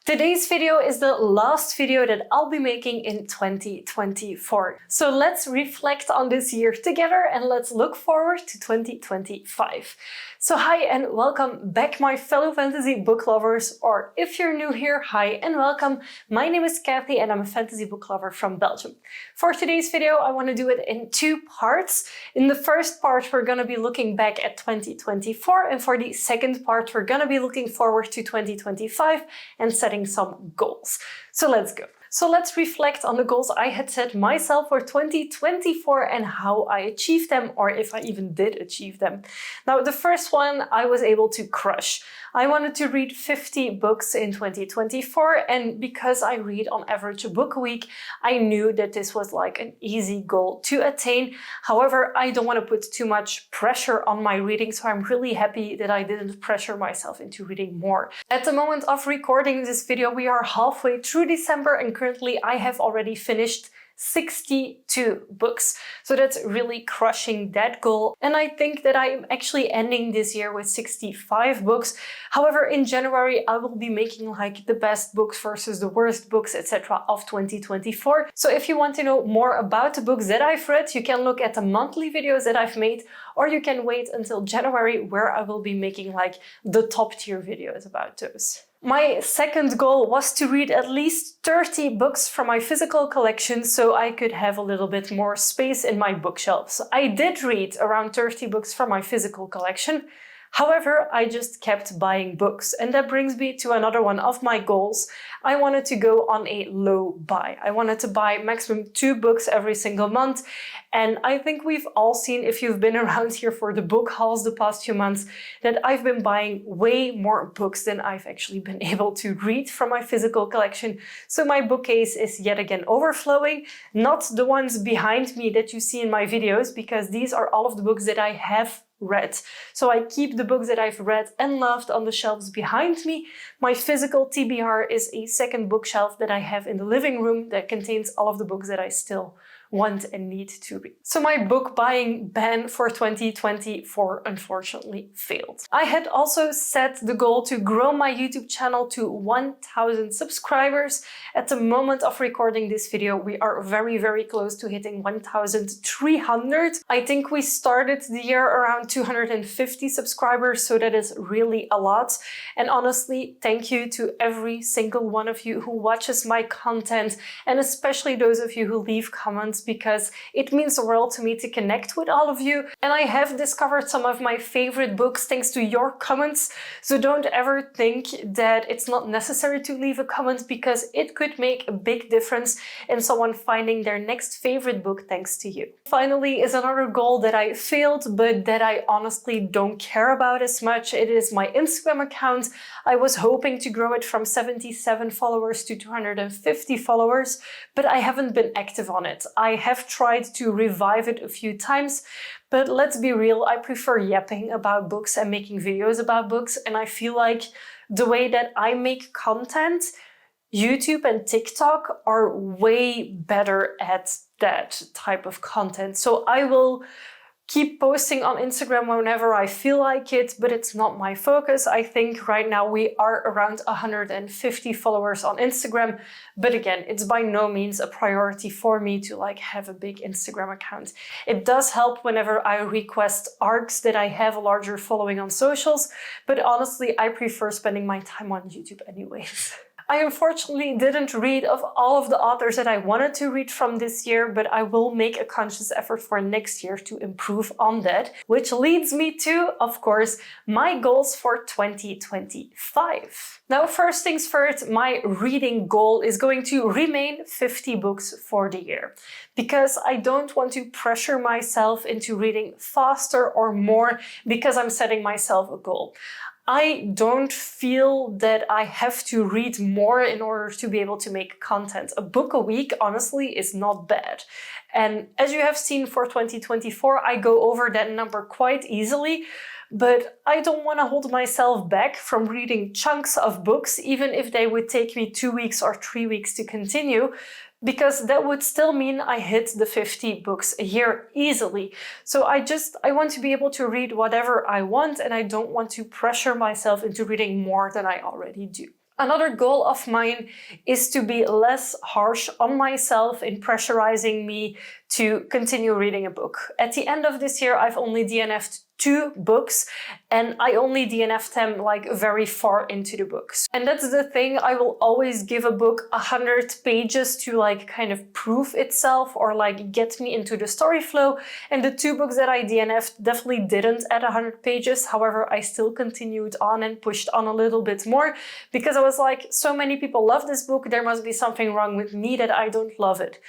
Today's video is the last video that I'll be making in 2024. So let's reflect on this year together and let's look forward to 2025. So hi and welcome back, my fellow fantasy book lovers, or if you're new here, hi and welcome. My name is Kathy and I'm a fantasy book lover from Belgium. For today's video, I want to do it in two parts. In the first part, we're going to be looking back at 2024, and for the second part, we're going to be looking forward to 2025 and setting some goals. So let's go. So let's reflect on the goals I had set myself for 2024 and how I achieved them, or if I even did achieve them. Now, the first one I was able to crush. I wanted to read 50 books in 2024, and because I read on average a book a week, I knew that this was like an easy goal to attain. However, I don't want to put too much pressure on my reading, so I'm really happy that I didn't pressure myself into reading more. At the moment of recording this video, we are halfway through December, and currently I have already finished 62 books. So that's really crushing that goal. And I think that I'm actually ending this year with 65 books. However, in January, I will be making like the best books versus the worst books, etc. of 2024. So if you want to know more about the books that I've read, you can look at the monthly videos that I've made, or you can wait until January where I will be making like the top tier videos about those. My second goal was to read at least 30 books from my physical collection so I could have a little bit more space in my bookshelves. I did read around 30 books from my physical collection. However, I just kept buying books, and that brings me to another one of my goals. I wanted to go on a low buy. I wanted to buy maximum 2 books every single month, and I think we've all seen, if you've been around here for the book hauls the past few months, that I've been buying way more books than I've actually been able to read from my physical collection. So my bookcase is yet again overflowing, not the ones behind me that you see in my videos, because these are all of the books that I have read. So I keep the books that I've read and loved on the shelves behind me. My physical TBR is a second bookshelf that I have in the living room that contains all of the books that I still want and need to read. So my book buying ban for 2024 unfortunately failed. I had also set the goal to grow my YouTube channel to 1,000 subscribers. At the moment of recording this video, we are very, very close to hitting 1,300. I think we started the year around 250 subscribers, so that is really a lot. And honestly, thank you to every single one of you who watches my content, and especially those of you who leave comments, because it means the world to me to connect with all of you. And I have discovered some of my favorite books thanks to your comments. So don't ever think that it's not necessary to leave a comment, because it could make a big difference in someone finding their next favorite book thanks to you. Finally is another goal that I failed, but that I honestly don't care about as much. It is my Instagram account. I was hoping to grow it from 77 followers to 250 followers, but I haven't been active on it. I have tried to revive it a few times, but let's be real, I prefer yapping about books and making videos about books, and I feel like the way that I make content, YouTube and TikTok are way better at that type of content. So I will keep posting on Instagram whenever I feel like it, but it's not my focus. I think right now we are around 150 followers on Instagram, but again, it's by no means a priority for me to like have a big Instagram account. It does help whenever I request arcs that I have a larger following on socials, but honestly, I prefer spending my time on YouTube anyways. I unfortunately didn't read of all of the authors that I wanted to read from this year, but I will make a conscious effort for next year to improve on that, which leads me to, of course, my goals for 2025. Now, first things first, my reading goal is going to remain 50 books for the year, because I don't want to pressure myself into reading faster or more because I'm setting myself a goal. I don't feel that I have to read more in order to be able to make content. A book a week, honestly, is not bad. And as you have seen for 2024, I go over that number quite easily. But I don't want to hold myself back from reading chunks of books, even if they would take me 2 weeks or 3 weeks to continue, because that would still mean I hit the 50 books a year easily. So I want to be able to read whatever I want, and I don't want to pressure myself into reading more than I already do. Another goal of mine is to be less harsh on myself in pressurizing me to continue reading a book. At the end of this year, I've only DNF'd 2 books, and I only DNF'd them like very far into the books. And that's the thing, I will always give a book 100 pages to like kind of prove itself or like get me into the story flow. And the 2 books that I DNF'd definitely didn't at 100 pages. However, I still continued on and pushed on a little bit more because I was like, so many people love this book, there must be something wrong with me that I don't love it.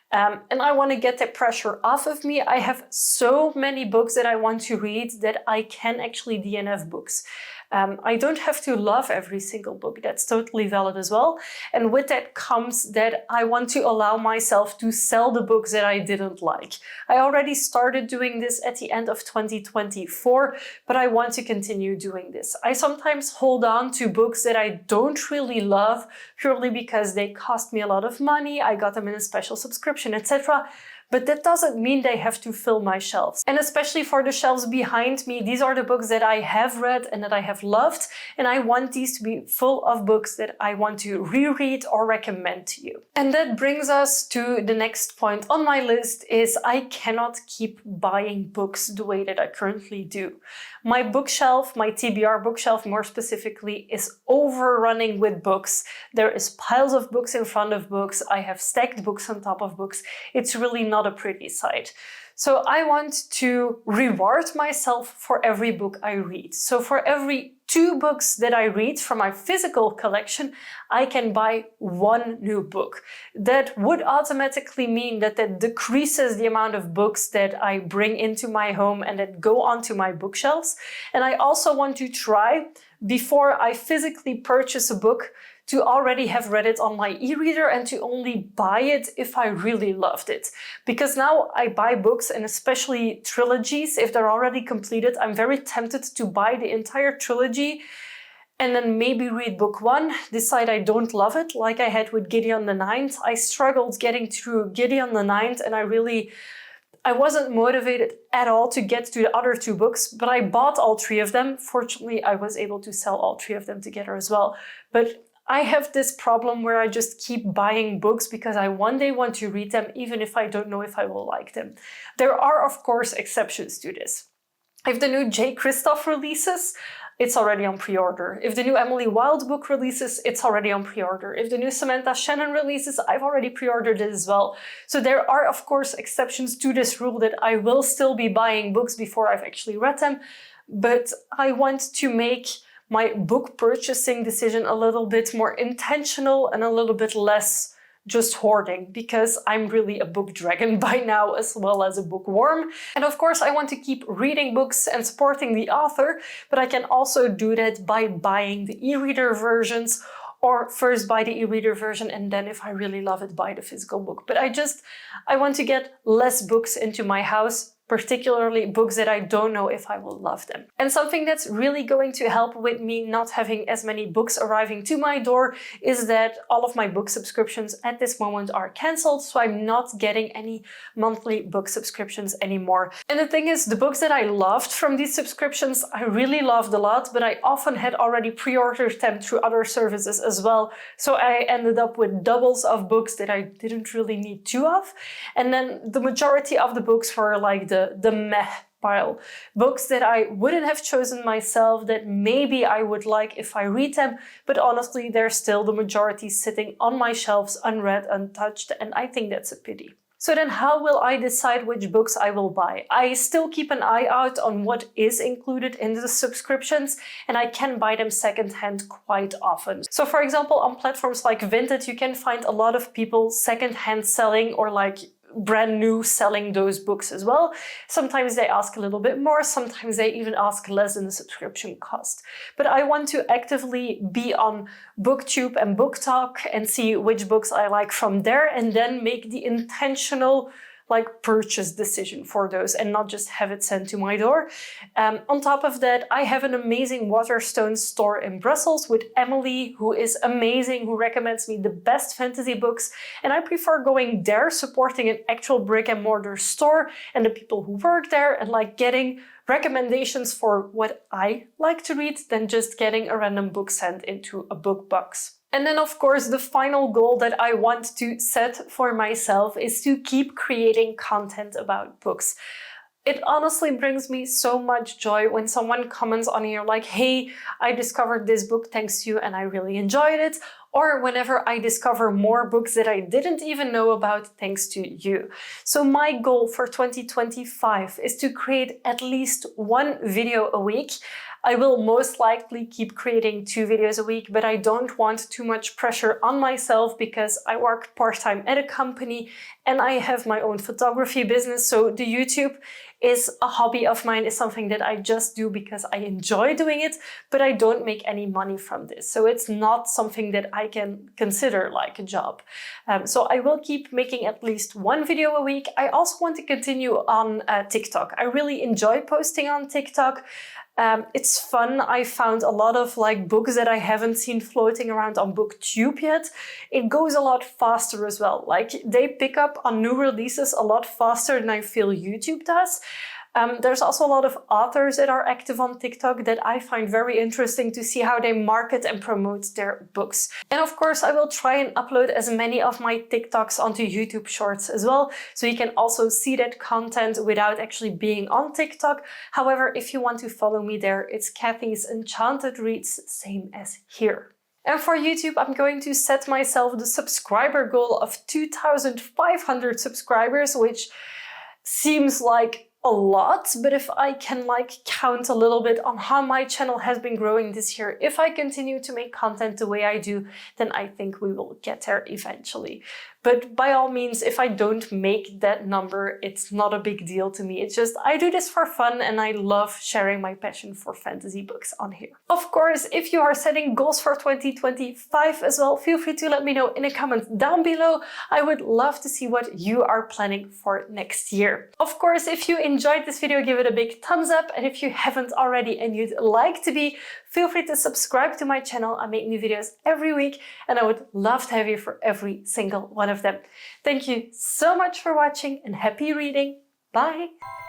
And I want to get that pressure off of me. I have so many books that I want to read that I can actually DNF books. I don't have to love every single book. That's totally valid as well. And with that comes that I want to allow myself to sell the books that I didn't like. I already started doing this at the end of 2024, but I want to continue doing this. I sometimes hold on to books that I don't really love purely because they cost me a lot of money. I got them in a special subscription, etc. But that doesn't mean they have to fill my shelves. And especially for the shelves behind me, these are the books that I have read and that I have loved. And I want these to be full of books that I want to reread or recommend to you. And that brings us to the next point on my list is I cannot keep buying books the way that I currently do. My bookshelf, my TBR bookshelf more specifically, is overrunning with books. There is piles of books in front of books. I have stacked books on top of books. It's really not a pretty sight. So I want to reward myself for every book I read. So for every 2 books that I read from my physical collection, I can buy 1 new book. That would automatically mean that that decreases the amount of books that I bring into my home and that go onto my bookshelves. And I also want to try, before I physically purchase a book, to already have read it on my e-reader and to only buy it if I really loved it. Because now I buy books, and especially trilogies, if they're already completed, I'm very tempted to buy the entire trilogy and then maybe read book 1, decide I don't love it, like I had with Gideon the Ninth. I struggled getting through Gideon the Ninth, and I wasn't motivated at all to get to the other 2 books, but I bought all 3 of them. Fortunately, I was able to sell all 3 of them together as well. But I have this problem where I just keep buying books because I one day want to read them, even if I don't know if I will like them. There are, of course, exceptions to this. If the new Kristoff releases, it's already on pre-order. If the new Emily Wilde book releases, it's already on pre-order. If the new Samantha Shannon releases, I've already pre-ordered it as well. So there are, of course, exceptions to this rule that I will still be buying books before I've actually read them. But I want to make my book purchasing decision a little bit more intentional and a little bit less just hoarding, because I'm really a book dragon by now as well as a bookworm. And of course I want to keep reading books and supporting the author, but I can also do that by buying the e-reader versions, or first buy the e-reader version and then if I really love it, buy the physical book. But I want to get less books into my house, particularly books that I don't know if I will love them. And something that's really going to help with me not having as many books arriving to my door is that all of my book subscriptions at this moment are cancelled, so I'm not getting any monthly book subscriptions anymore. And the thing is, the books that I loved from these subscriptions, I really loved a lot, but I often had already pre-ordered them through other services as well. So I ended up with doubles of books that I didn't really need 2 of. And then the majority of the books were like the meh pile. Books that I wouldn't have chosen myself, that maybe I would like if I read them, but honestly, they're still the majority sitting on my shelves unread, untouched, and I think that's a pity. So then how will I decide which books I will buy? I still keep an eye out on what is included in the subscriptions, and I can buy them secondhand quite often. So for example, on platforms like Vinted, you can find a lot of people secondhand selling or like brand new selling those books as well. Sometimes they ask a little bit more, sometimes they even ask less than the subscription cost. But I want to actively be on BookTube and BookTok and see which books I like from there, and then make the intentional like purchase decision for those and not just have it sent to my door. On top of that, I have an amazing Waterstone store in Brussels with Emily, who is amazing, who recommends me the best fantasy books. And I prefer going there, supporting an actual brick and mortar store and the people who work there, and like getting recommendations for what I like to read than just getting a random book sent into a book box. And then, of course, the final goal that I want to set for myself is to keep creating content about books. It honestly brings me so much joy when someone comments on here like, hey, I discovered this book thanks to you and I really enjoyed it. Or whenever I discover more books that I didn't even know about thanks to you. So my goal for 2025 is to create at least one video a week. I will most likely keep creating 2 videos a week, but I don't want too much pressure on myself because I work part-time at a company and I have my own photography business. So the YouTube is a hobby of mine, is something that I just do because I enjoy doing it, but I don't make any money from this. So it's not something that I can consider like a job. So I will keep making at least 1 video a week. I also want to continue on TikTok. I really enjoy posting on TikTok. It's fun. I found a lot of like books that I haven't seen floating around on BookTube yet. It goes a lot faster as well. Like they pick up on new releases a lot faster than I feel YouTube does. There's also a lot of authors that are active on TikTok that I find very interesting to see how they market and promote their books. And of course, I will try and upload as many of my TikToks onto YouTube Shorts as well, so you can also see that content without actually being on TikTok. However, if you want to follow me there, it's Kathy's Enchanted Reads, same as here. And for YouTube, I'm going to set myself the subscriber goal of 2,500 subscribers, which seems like a lot, but if I can like count a little bit on how my channel has been growing this year, if I continue to make content the way I do, then I think we will get there eventually. But by all means, if I don't make that number, it's not a big deal to me. It's just, I do this for fun and I love sharing my passion for fantasy books on here. Of course, if you are setting goals for 2025 as well, feel free to let me know in a comment down below. I would love to see what you are planning for next year. Of course, if you enjoyed this video, give it a big thumbs up. And if you haven't already and you'd like to be, feel free to subscribe to my channel. I make new videos every week and I would love to have you for every single one of them. Thank you so much for watching and happy reading. Bye!